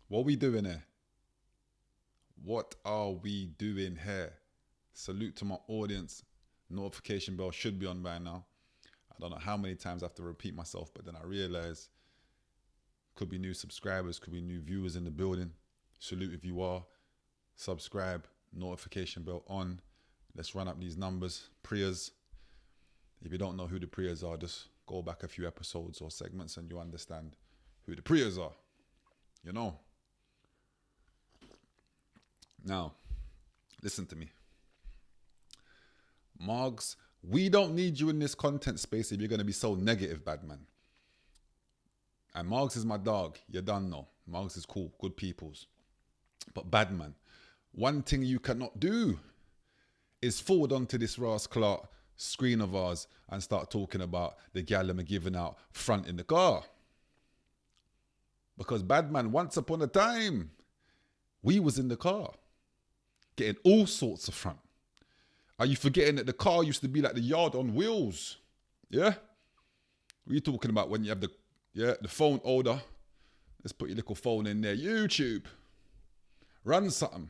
What are we doing here? What are we doing here? Salute to my audience. Notification bell should be on by now. I don't know how many times I have to repeat myself, but then I realize could be new subscribers, could be new viewers in the building. Salute if you are. Subscribe, notification bell on. Let's run up these numbers. Prayers. If you don't know who the prayers are, just go back a few episodes or segments and you understand who the prayers are. You know. Now, listen to me. Margs, we don't need you in this content space if you're going to be so negative, bad man. And Margs is my dog. You done know. Margs is cool. Good peoples. But bad man, one thing you cannot do is forward onto this Ras Clark screen of ours and start talking about the gal them are giving out front in the car. Because bad man, once upon a time, we was in the car getting all sorts of front. Are you forgetting that the car used to be like the yard on wheels? Yeah? What are you talking about when you have the phone holder? Let's put your little phone in there. YouTube. Run something.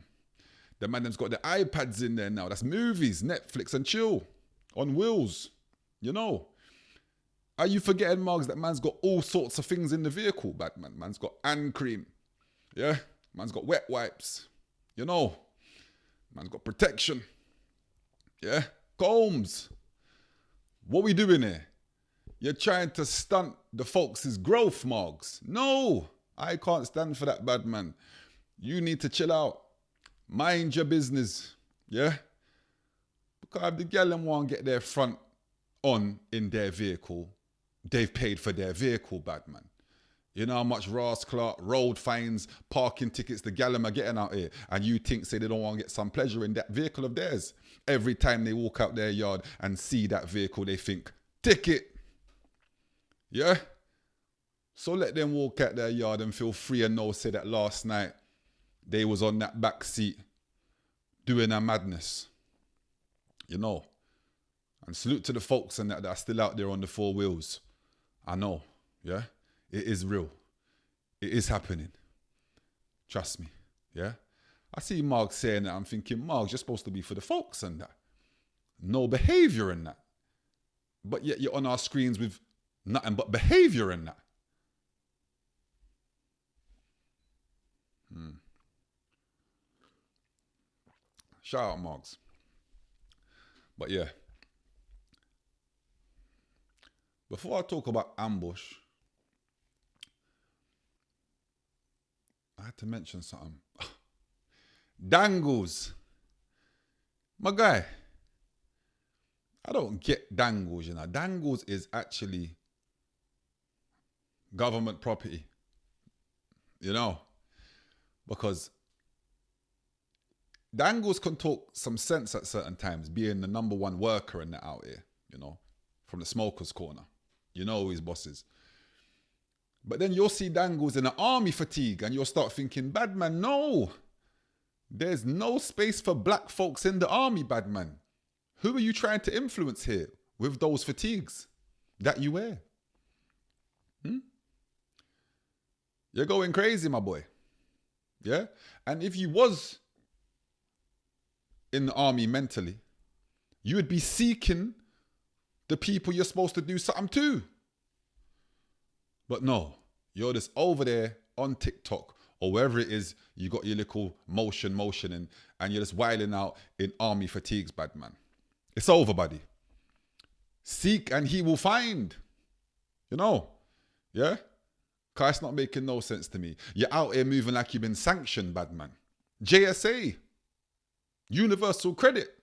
The man them's got the iPads in there now. That's movies, Netflix and chill. On wheels. You know. Are you forgetting, Margs, that man's got all sorts of things in the vehicle, bad man? Man's got hand cream. Yeah? Man's got wet wipes. You know. Man's got protection. Yeah? Combs. What we doing here? You're trying to stunt the folks' growth, Margs. No, I can't stand for that, bad man. You need to chill out. Mind your business. Yeah? Because if the gal them want to get their front on in their vehicle, they've paid for their vehicle, bad man. You know how much Ras Clark, road fines, parking tickets the gal them are getting out here, and you think say they don't want to get some pleasure in that vehicle of theirs. Every time they walk out their yard and see that vehicle, they think, ticket. Yeah? So let them walk out their yard and feel free and know, say that last night they was on that back seat doing a madness. You know? And salute to the folks and that are still out there on the four wheels. I know. Yeah? It is real. It is happening. Trust me. Yeah? I see Marg saying that. I'm thinking, Marg, you're supposed to be for the folks and that. No behavior in that. But yet you're on our screens with nothing but behavior in that. Shout out, Margs. But yeah. Before I talk about ambush, I had to mention something. Dangles. My guy. I don't get Dangles, you know. Dangles is actually government property. You know. Because Dangles can talk some sense at certain times, being the number one worker in that out here, you know, from the smoker's corner. You know who his boss is. But then you'll see Dangles in an army fatigue and you'll start thinking, bad man, no. There's no space for black folks in the army, bad man. Who are you trying to influence here with those fatigues that you wear? You're going crazy, my boy. Yeah? And if you was in the army mentally, you would be seeking the people you're supposed to do something to. But no, you're just over there on TikTok or wherever it is, you got your little motion and you're just wilding out in army fatigues, bad man. It's over, buddy. Seek and he will find. You know? Yeah? Because it's not making no sense to me. You're out here moving like you've been sanctioned, bad man. JSA. Universal credit.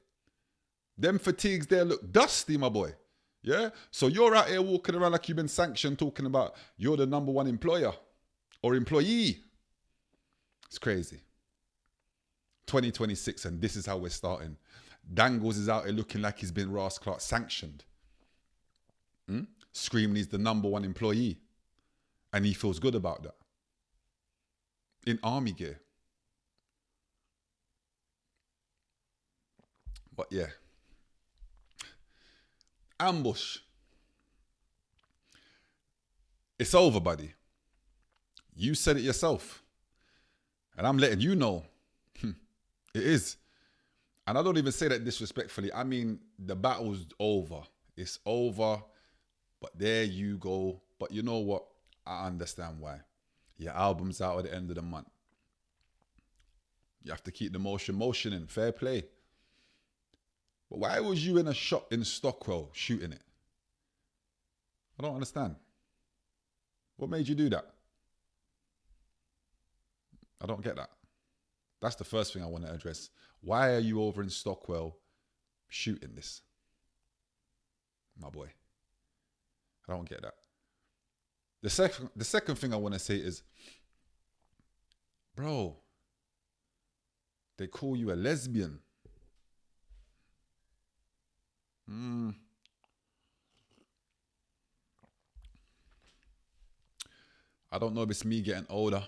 Them fatigues there look dusty, my boy. Yeah? So you're out here walking around like you've been sanctioned, talking about you're the number one employer or employee. It's crazy. 2026 and this is how we're starting. Dangles is out here looking like he's been Ras Clark sanctioned. Screaming he's the number one employee. And he feels good about that. In army gear. But yeah. Ambush. It's over, buddy. You said it yourself. And I'm letting you know it is. And I don't even say that disrespectfully. I mean, the battle's over. It's over. But there you go. But you know what? I understand why. Your album's out at the end of the month. You have to keep the motion in. Fair play. But why was you in a shop in Stockwell shooting it? I don't understand. What made you do that? I don't get that. That's the first thing I want to address. Why are you over in Stockwell shooting this? My boy. I don't get that. The second thing I want to say is, bro, they call you a lesbian. I don't know if it's me getting older.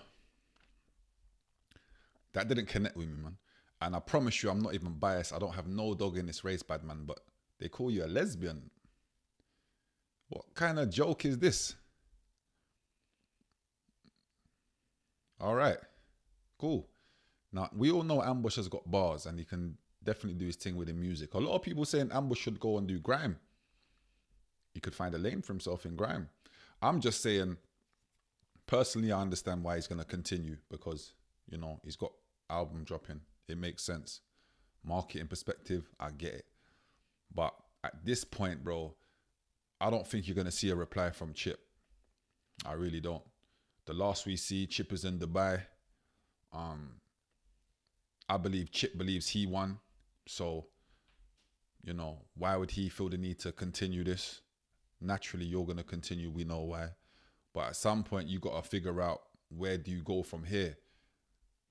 That didn't connect with me, man. And I promise you, I'm not even biased. I don't have no dog in this race, bad man. But they call you a lesbian. What kind of joke is this? All right, cool. Now, we all know Ambush has got bars and he can definitely do his thing with the music. A lot of people saying Ambush should go and do grime. He could find a lane for himself in grime. I'm just saying, personally, I understand why he's going to continue because, you know, he's got album dropping. It makes sense. Marketing perspective, I get it. But at this point, bro, I don't think you're going to see a reply from Chip. I really don't. The last we see, Chip is in Dubai. I believe Chip believes he won. So, you know, why would he feel the need to continue this? Naturally, you're going to continue. We know why. But at some point, you got to figure out where do you go from here?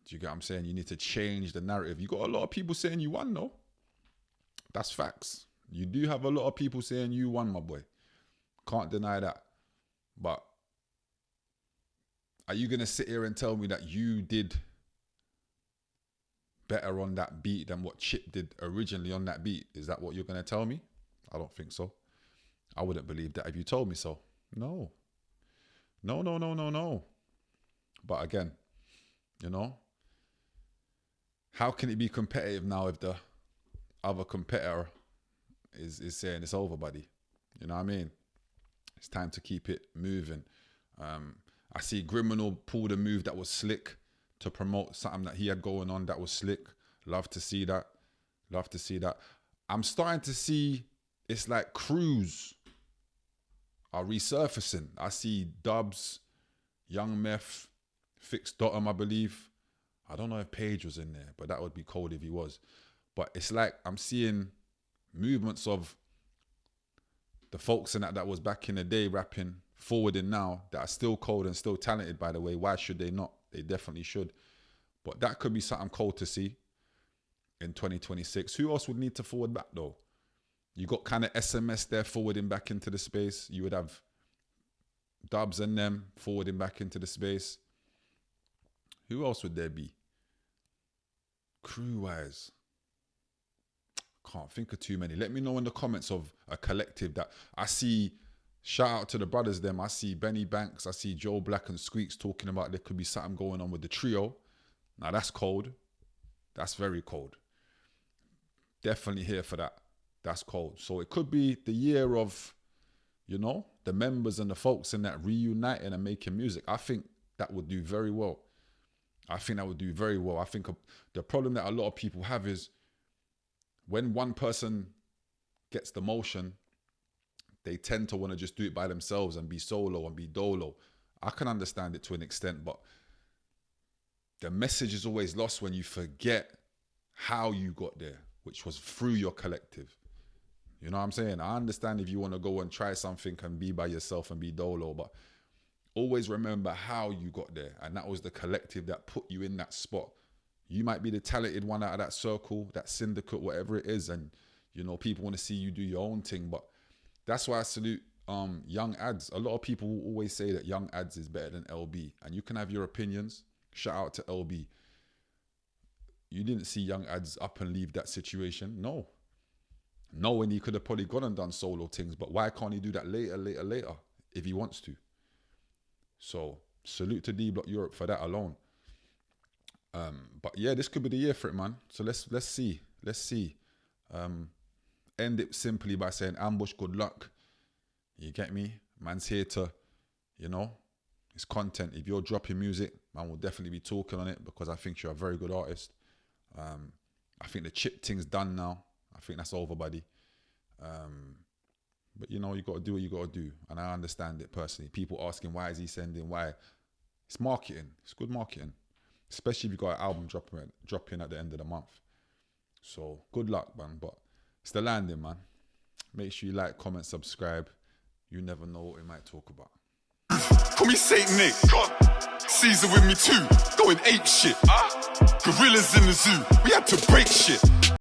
Do you get what I'm saying? You need to change the narrative. You got a lot of people saying you won, no? That's facts. You do have a lot of people saying you won, my boy. Can't deny that. But are you going to sit here and tell me that you did better on that beat than what Chip did originally on that beat? Is that what you're going to tell me? I don't think so. I wouldn't believe that if you told me so. No. No. But again, you know, how can it be competitive now if the other competitor is saying it's over, buddy? You know what I mean? It's time to keep it moving. I see Criminal pulled a move that was slick to promote something that he had going on that was slick. Love to see that. I'm starting to see it's like crews are resurfacing. I see Dubs, Young Meth, Fixed Dottom, I believe. I don't know if Page was in there, but that would be cold if he was. But it's like I'm seeing movements of the folks in that was back in the day rapping, forwarding now, that are still cold and still talented, by the way. Why should they not? They definitely should. But that could be something cold to see in 2026. Who else would need to forward back, though? You got kind of SMS there forwarding back into the space. You would have Dubs and them forwarding back into the space. Who else would there be? Crew-wise, can't think of too many. Let me know in the comments of a collective that I see. Shout out to the brothers them. I see Benny Banks. I see Joe Black and Squeaks talking about there could be something going on with the trio. Now that's cold. That's very cold. Definitely here for that. That's cold. So it could be the year of, you know, the members and the folks in that reuniting and making music. I think that would do very well. I think the problem that a lot of people have is when one person gets the motion, they tend to want to just do it by themselves and be solo and be dolo. I can understand it to an extent, but the message is always lost when you forget how you got there, which was through your collective. You know what I'm saying? I understand if you want to go and try something and be by yourself and be dolo, but always remember how you got there. And that was the collective that put you in that spot. You might be the talented one out of that circle, that syndicate, whatever it is. And, you know, people want to see you do your own thing. But that's why I salute Young Ads. A lot of people will always say that Young Ads is better than LB. And you can have your opinions. Shout out to LB. You didn't see Young Ads up and leave that situation. No. Knowing he could have probably gone and done solo things. But why can't he do that later if he wants to? So salute to D Block Europe for that alone. But yeah, this could be the year for it, man. So let's see. End it simply by saying, Ambush, good luck. You get me? Man's here to, it's content. If you're dropping music, man will definitely be talking on it because I think you're a very good artist. I think the chip thing's done now. I think that's over, buddy. But you got to do what you got to do. And I understand it personally. People asking, why is he sending? Why? It's marketing. It's good marketing. Especially if you got an album dropping at the end of the month. So good luck, man. But it's the landing, man. Make sure you like, comment, subscribe. You never know what we might talk about. Call me Saint Nick. Caesar with me too. Going ape shit. Gorillas in the zoo. We had to break shit.